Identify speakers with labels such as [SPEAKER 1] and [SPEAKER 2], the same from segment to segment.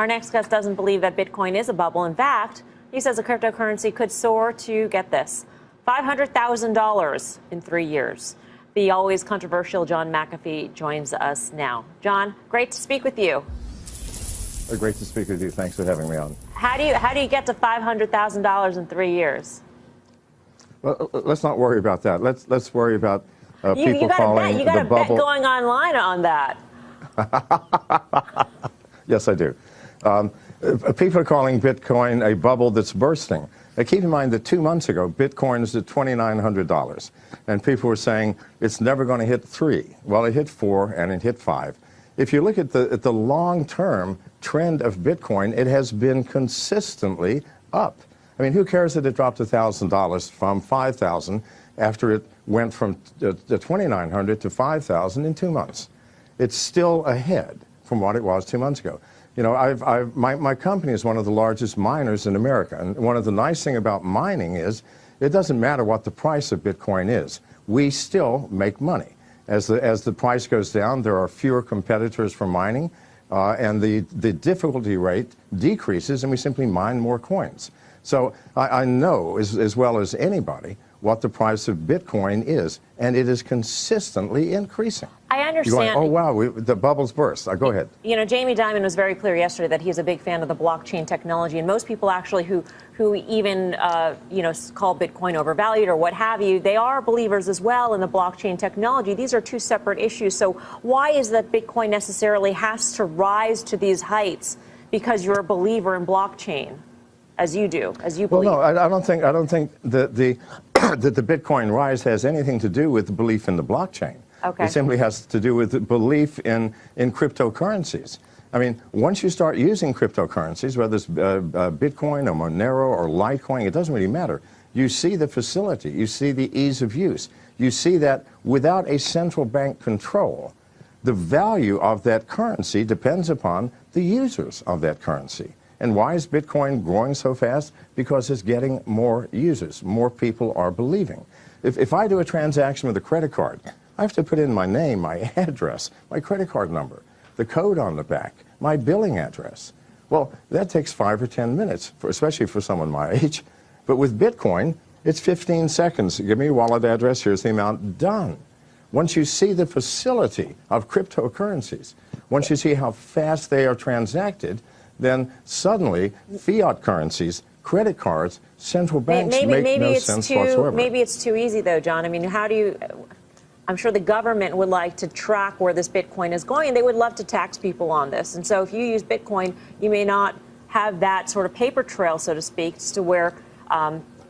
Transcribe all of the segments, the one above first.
[SPEAKER 1] Our next guest doesn't believe that Bitcoin is a bubble. In fact, he says the cryptocurrency could soar to, get this, $500,000 in 3 years. The always controversial John McAfee joins us now. John, great to speak with you.
[SPEAKER 2] Great to speak with you. Thanks for having me on.
[SPEAKER 1] How do you get to $500,000 in 3 years?
[SPEAKER 2] Well, let's not worry about that. Let's worry about people calling
[SPEAKER 1] you got
[SPEAKER 2] the
[SPEAKER 1] a
[SPEAKER 2] bubble.
[SPEAKER 1] bet going online on that.
[SPEAKER 2] Yes, I do. People are calling Bitcoin a bubble that's bursting. Now, keep in mind that 2 months ago, Bitcoin is at $2,900, and people were saying it's never going to hit 3. Well, it hit 4 and it hit 5. If you look at the long-term trend of Bitcoin, it has been consistently up. I mean, who cares that it dropped $1,000 from $5,000 after it went from the $2,900 to $5,000 in 2 months? It's still ahead from what it was 2 months ago. You know, my company is one of the largest miners in America, and one of the nice things about mining is it doesn't matter what the price of Bitcoin is. We still make money. As the price goes down, there are fewer competitors for mining, and the difficulty rate decreases, and we simply mine more coins. So I know as well as anybody what the price of Bitcoin is, and it is consistently increasing.
[SPEAKER 1] I understand.
[SPEAKER 2] You're going, oh, wow, the bubbles burst. Go ahead.
[SPEAKER 1] You know, Jamie Dimon was very clear yesterday that he's a big fan of the blockchain technology, and most people actually who even, call Bitcoin overvalued or what have you, they are believers as well in the blockchain technology. These are two separate issues. So why is that Bitcoin necessarily has to rise to these heights because you're a believer in blockchain, as you do, as you believe?
[SPEAKER 2] Well, no, I don't think that the Bitcoin rise has anything to do with the belief in the blockchain.
[SPEAKER 1] Okay.
[SPEAKER 2] It simply has to do with the belief in cryptocurrencies. I mean, once you start using cryptocurrencies, whether it's Bitcoin or Monero or Litecoin, it doesn't really matter. You see the facility. You see the ease of use. You see that without a central bank control, the value of that currency depends upon the users of that currency. And why is Bitcoin growing so fast? Because it's getting more users. More people are believing. If I do a transaction with a credit card, I have to put in my name, my address, my credit card number, the code on the back, my billing address. Well, that takes 5 or 10 minutes, especially for someone my age. But with Bitcoin, it's 15 seconds. Give me your wallet address, here's the amount, done. Once you see the facility of cryptocurrencies, once you see how fast they are transacted, then suddenly fiat currencies, credit cards, central banks make no sense whatsoever.
[SPEAKER 1] Maybe it's too easy, though, John. I mean, how do you... I'm sure the government would like to track where this Bitcoin is going, and they would love to tax people on this. And so if you use Bitcoin, you may not have that sort of paper trail, so to speak, as to where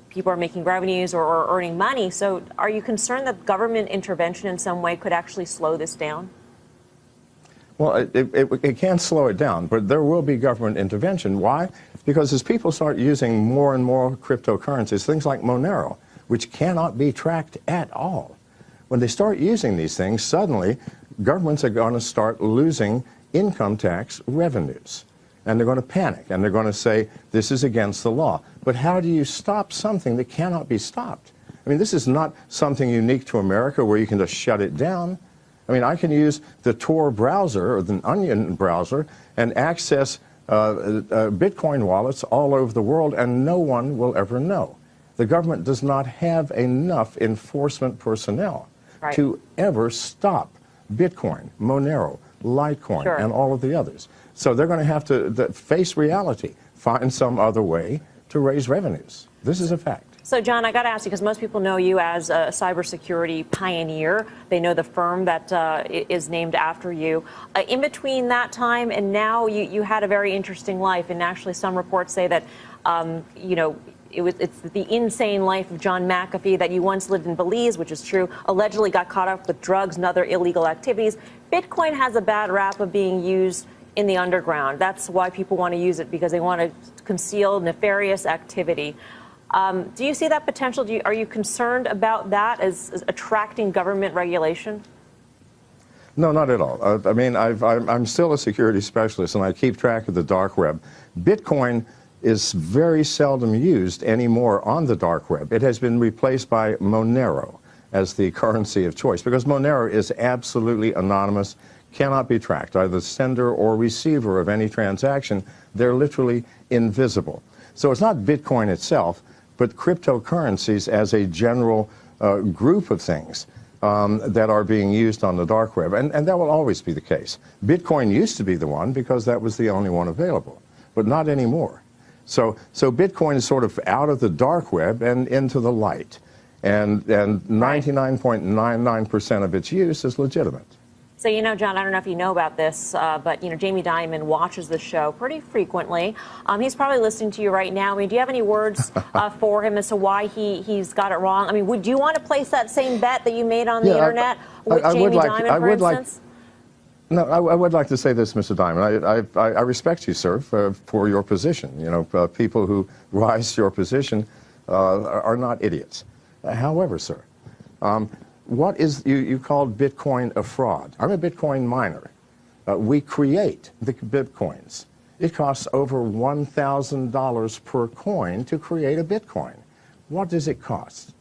[SPEAKER 1] people are making revenues or earning money. So are you concerned that government intervention in some way could actually slow this down?
[SPEAKER 2] Well, it can slow it down, but there will be government intervention. Why? Because as people start using more and more cryptocurrencies, things like Monero, which cannot be tracked at all, when they start using these things, suddenly governments are going to start losing income tax revenues. And they're going to panic, and they're going to say, this is against the law. But how do you stop something that cannot be stopped? I mean, this is not something unique to America where you can just shut it down. I mean, I can use the Tor browser or the Onion browser and access Bitcoin wallets all over the world, and no one will ever know. The government does not have enough enforcement personnel to ever stop Bitcoin, Monero, Litecoin, and all of the others. So they're going to have to face reality, find some other way to raise revenues. This is a fact.
[SPEAKER 1] So, John, I got to ask you, because most people know you as a cybersecurity pioneer. They know the firm that is named after you. In between that time and now, you had a very interesting life. And actually, some reports say that, it's the insane life of John McAfee, that you once lived in Belize, which is true, allegedly got caught up with drugs and other illegal activities. Bitcoin has a bad rap of being used in the underground. That's why people want to use it, because they want to conceal nefarious activity. Do you see that potential? Are you concerned about that as attracting government regulation?
[SPEAKER 2] No, not at all. I mean, I'm still a security specialist, and I keep track of the dark web. Bitcoin is very seldom used anymore on the dark web. It has been replaced by Monero as the currency of choice, because Monero is absolutely anonymous, cannot be tracked, either the sender or receiver of any transaction. They're literally invisible. So it's not Bitcoin itself, but cryptocurrencies as a general group of things that are being used on the dark web. And that will always be the case. Bitcoin used to be the one because that was the only one available, but not anymore. So Bitcoin is sort of out of the dark web and into the light. And 99.99% of its use is legitimate.
[SPEAKER 1] So, John, I don't know if you know about this, but, Jamie Dimon watches the show pretty frequently. He's probably listening to you right now. I mean, do you have any words for him as to why he's got it wrong? I mean, would you want to place that same bet that you made on the internet with Jamie Dimon, for instance?
[SPEAKER 2] No, I would like to say this, Mr. Dimon. I respect you, sir, for your position. People who rise to your position are not idiots. However, sir, what is, you called Bitcoin a fraud. I'm a Bitcoin miner. We create the Bitcoins. It costs over $1,000 per coin to create a Bitcoin. What does it cost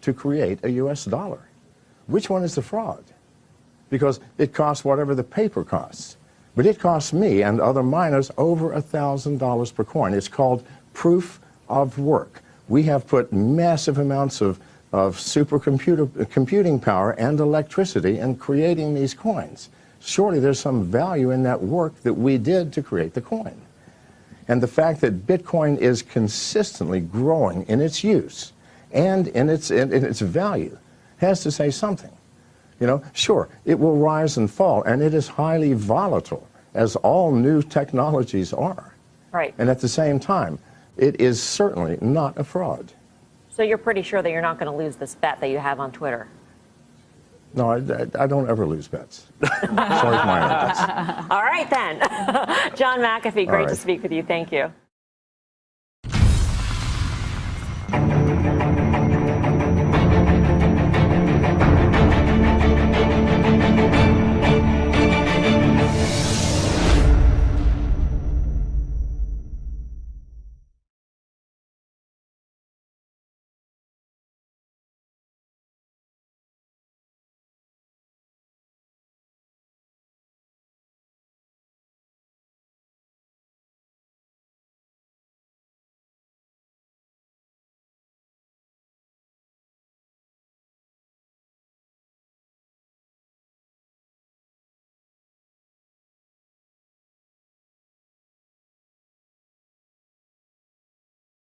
[SPEAKER 2] to create a US dollar? Which one is the fraud? Because it costs whatever the paper costs. But it costs me and other miners over $1,000 per coin. It's called proof of work. We have put massive amounts of computing power and electricity in creating these coins. Surely there's some value in that work that we did to create the coin. And the fact that Bitcoin is consistently growing in its use and in its value has to say something. Sure, it will rise and fall, and it is highly volatile, as all new technologies are.
[SPEAKER 1] Right.
[SPEAKER 2] And at the same time, it is certainly not a fraud.
[SPEAKER 1] So you're pretty sure that you're not going to lose this bet that you have on Twitter?
[SPEAKER 2] No, I don't ever lose bets. Sorry for my bets.
[SPEAKER 1] All right, then. John McAfee, great to speak with you. Thank you.